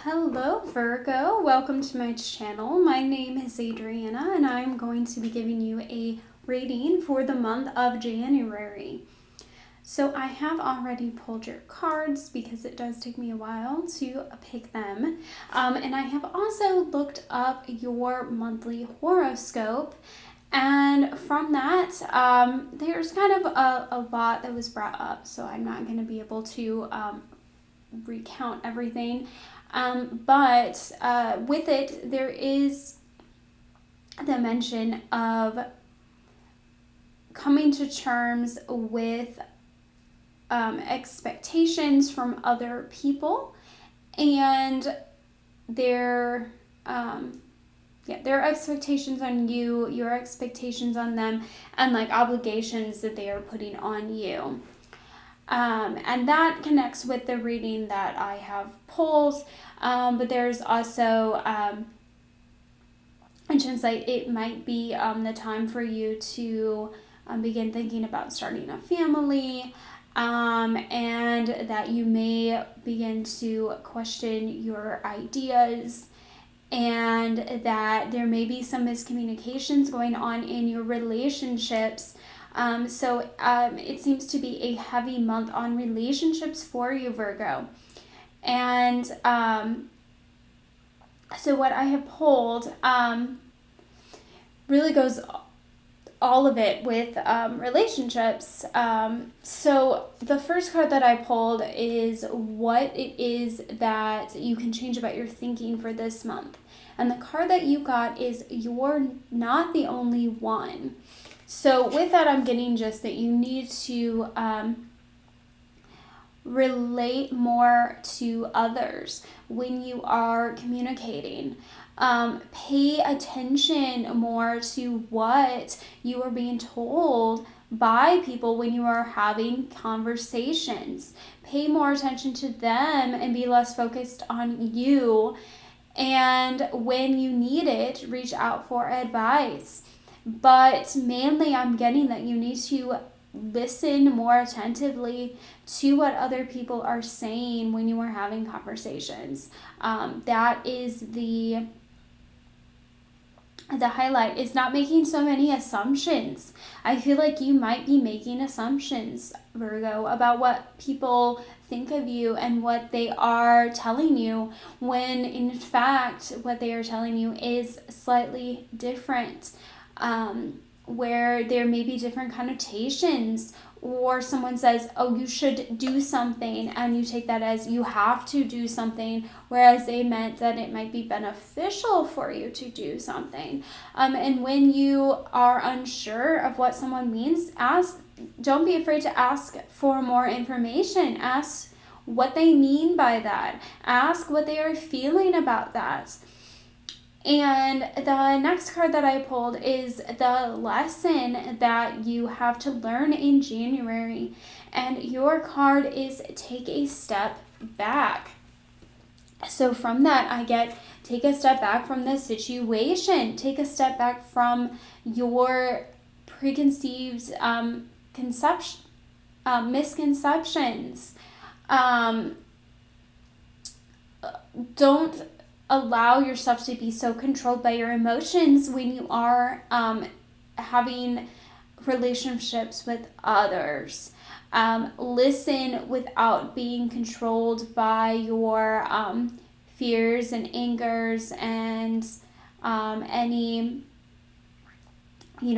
Hello Virgo, welcome to my channel. My name is Adriana and I'm going to be giving you a reading for the month of January. So I have already pulled your cards because it does take me a while to pick them. And I have also looked up your monthly horoscope, and from that there's kind of a lot that was brought up, so I'm not going to be able to recount everything. But with it, there is the mention of coming to terms with expectations from other people and their expectations on you, your expectations on them, and like obligations that they are putting on you. And that connects with the reading that I have pulled, but there's also mentions like it might be the time for you to begin thinking about starting a family, and that you may begin to question your ideas, and that there may be some miscommunications going on in your relationships. So it seems to be a heavy month on relationships for you, Virgo. And so what I have pulled really goes all of it with relationships. So the first card that I pulled is what it is that you can change about your thinking for this month. And the card that you got is you're not the only one. So with that, I'm getting just that you need to relate more to others when you are communicating. Pay attention more to what you are being told by people when you are having conversations. Pay more attention to them and be less focused on you. And when you need it, reach out for advice. But mainly I'm getting that you need to listen more attentively to what other people are saying when you are having conversations. That is the highlight, is not making so many assumptions. I feel like you might be making assumptions, Virgo, about what people think of you and what they are telling you, when in fact what they are telling you is slightly different. Where there may be different connotations, or someone says, oh, you should do something, and you take that as you have to do something, whereas they meant that it might be beneficial for you to do something. And when you are unsure of what someone means, don't be afraid to ask for more information. Ask what they mean by that. Ask what they are feeling about that. And the next card that I pulled is the lesson that you have to learn in January. And your card is take a step back. So from that, I get take a step back from the situation. Take a step back from your preconceived misconceptions. Don't allow yourself to be so controlled by your emotions when you are having relationships with others. Listen without being controlled by your fears and angers and any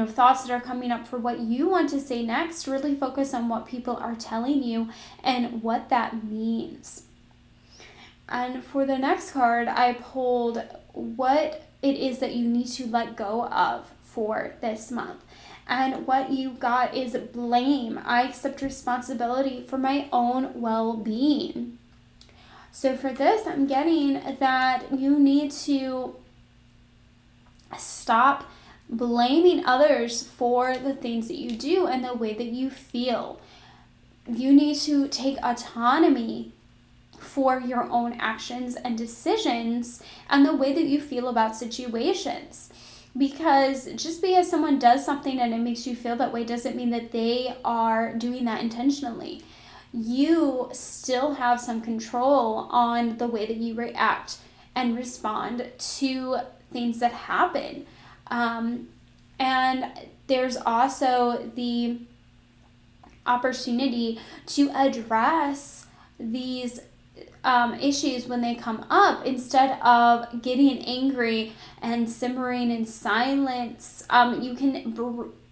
thoughts that are coming up for what you want to say next. Really focus on what people are telling you and what that means. And for the next card, I pulled what it is that you need to let go of for this month. And what you got is blame. I accept responsibility for my own well-being. So for this, I'm getting that you need to stop blaming others for the things that you do and the way that you feel. You need to take autonomy for your own actions and decisions and the way that you feel about situations. Because just because someone does something and it makes you feel that way doesn't mean that they are doing that intentionally. you still have some control on the way that you react and respond to things that happen. And there's also the opportunity to address these issues when they come up, instead of getting angry and simmering in silence. You can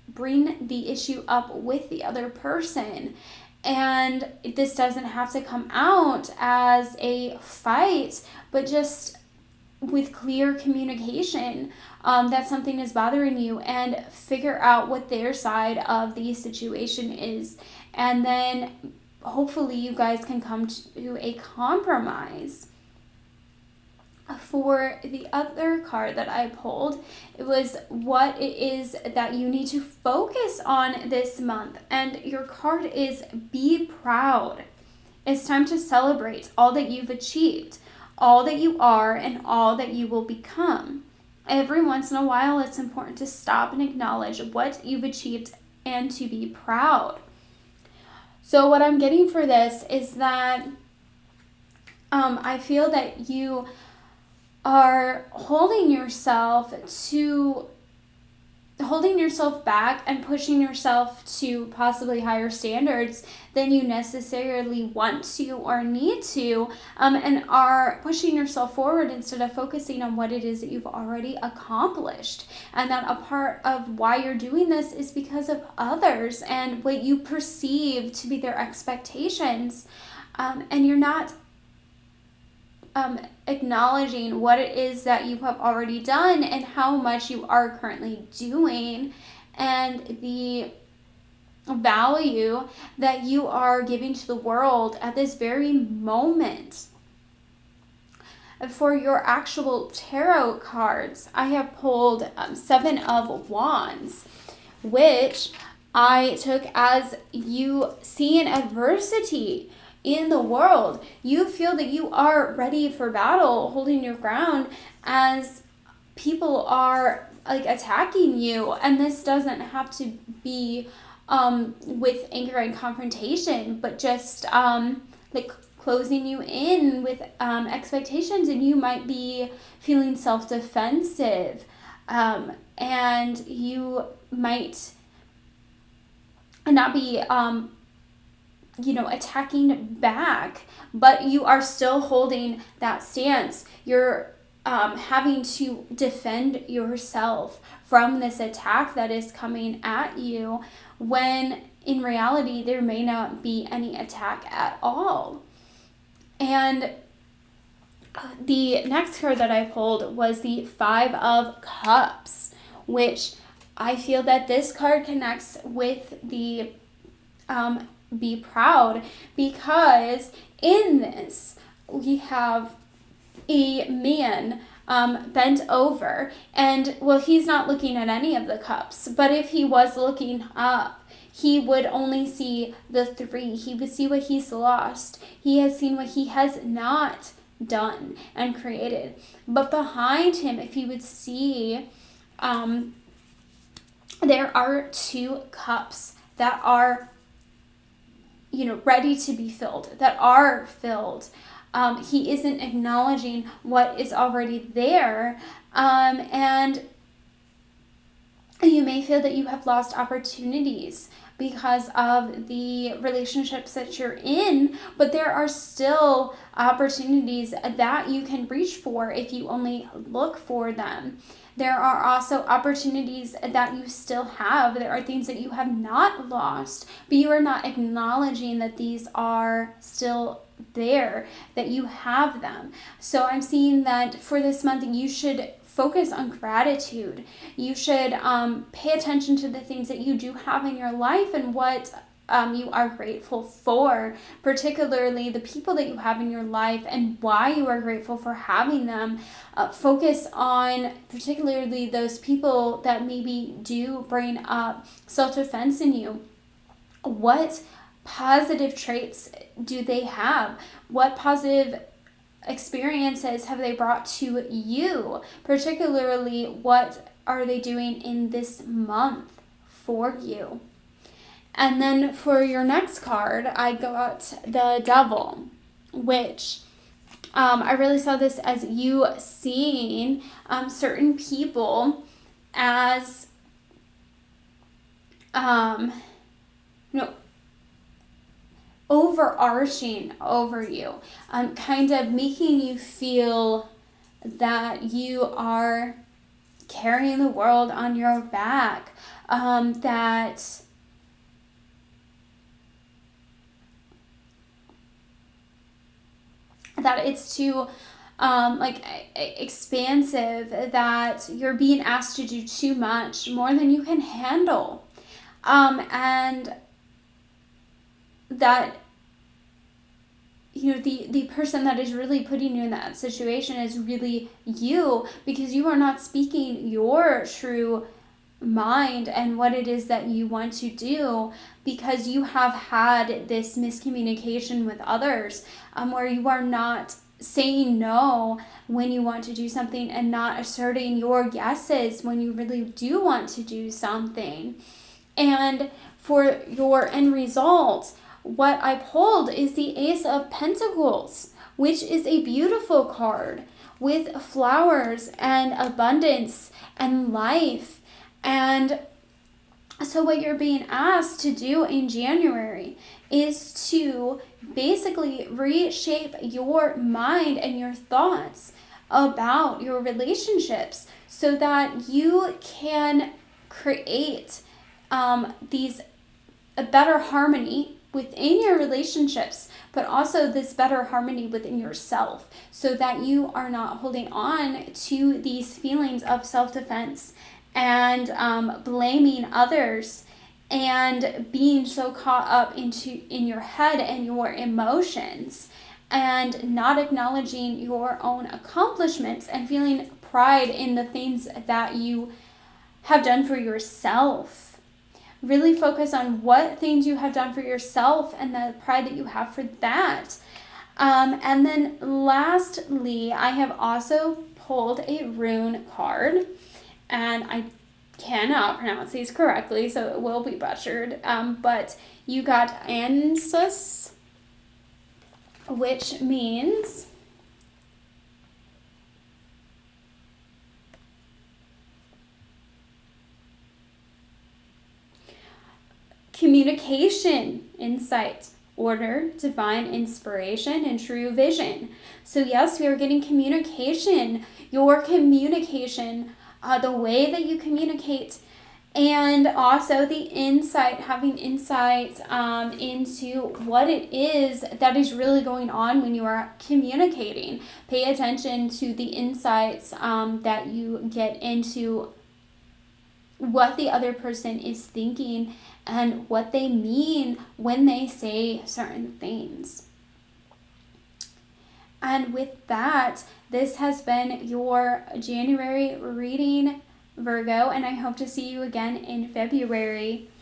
bring the issue up with the other person, and this doesn't have to come out as a fight, but just with clear communication, that something is bothering you, and figure out what their side of the situation is, and then hopefully you guys can come to a compromise. For the other card that I pulled, it was what it is that you need to focus on this month, and your card is be proud. It's time to celebrate all that you've achieved, all that you are, and all that you will become. Every once in a while, it's important to stop and acknowledge what you've achieved and to be proud. So what I'm getting for this is that I feel that you are holding yourself back and pushing yourself to possibly higher standards than you necessarily want to or need to, and are pushing yourself forward instead of focusing on what it is that you've already accomplished. And that a part of why you're doing this is because of others and what you perceive to be their expectations, and you're not acknowledging what it is that you have already done and how much you are currently doing, and the value that you are giving to the world at this very moment. For your actual tarot cards, I have pulled Seven of Wands, which I took as you seeing adversity in the world. You feel that you are ready for battle, holding your ground as people are attacking you, and this doesn't have to be with anger and confrontation, but just closing you in with expectations, and you might be feeling self-defensive, and you might not be attacking back, but you are still holding that stance. You're having to defend yourself from this attack that is coming at you, when in reality there may not be any attack at all. And the next card that I pulled was the Five of Cups, which I feel that this card connects with the be proud, because in this we have a man bent over, and he's not looking at any of the cups, but if he was looking up, he would only see the three. He would see what he's lost. He has seen what he has not done and created. But behind him, if you would see, there are two cups that are ready to be filled, that are filled. He isn't acknowledging what is already there, and you may feel that you have lost opportunities because of the relationships that you're in, but there are still opportunities that you can reach for if you only look for them. There are also opportunities that you still have. There are things that you have not lost, but you are not acknowledging that these are still there, that you have them. So I'm seeing that for this month, you should focus on gratitude. You should pay attention to the things that you do have in your life and what you are grateful for, particularly the people that you have in your life and why you are grateful for having them. Focus on particularly those people that maybe do bring up self-defense in you. What positive traits do they have? What positive experiences have they brought to you? Particularly, what are they doing in this month for you? And then for your next card, I got the Devil, which I really saw this as you seeing certain people as, you know, overarching over you, kind of making you feel that you are carrying the world on your back, that it's too expansive, that you're being asked to do too much, more than you can handle, and that the person that is really putting you in that situation is really you, because you are not speaking your true mind and what it is that you want to do, because you have had this miscommunication with others, where you are not saying no when you want to do something, and not asserting your yeses when you really do want to do something. And for your end result, what I pulled is the Ace of Pentacles, which is a beautiful card with flowers and abundance and life. And so what you're being asked to do in January is to basically reshape your mind and your thoughts about your relationships, so that you can create a better harmony within your relationships, but also this better harmony within yourself, so that you are not holding on to these feelings of self-defense and blaming others, and being so caught up in your head and your emotions, and not acknowledging your own accomplishments and feeling pride in the things that you have done for yourself. Really focus on what things you have done for yourself and the pride that you have for that. And then lastly, I have also pulled a rune card, and I cannot pronounce these correctly, so it will be butchered. But you got Ansus, which means communication, insight, order, divine inspiration, and true vision. So yes, we are getting communication, your communication, the way that you communicate, and also the insight, having insight into what it is that is really going on when you are communicating. Pay attention to the insights that you get into what the other person is thinking and what they mean when they say certain things. And with that, this has been your January reading, Virgo, and I hope to see you again in February.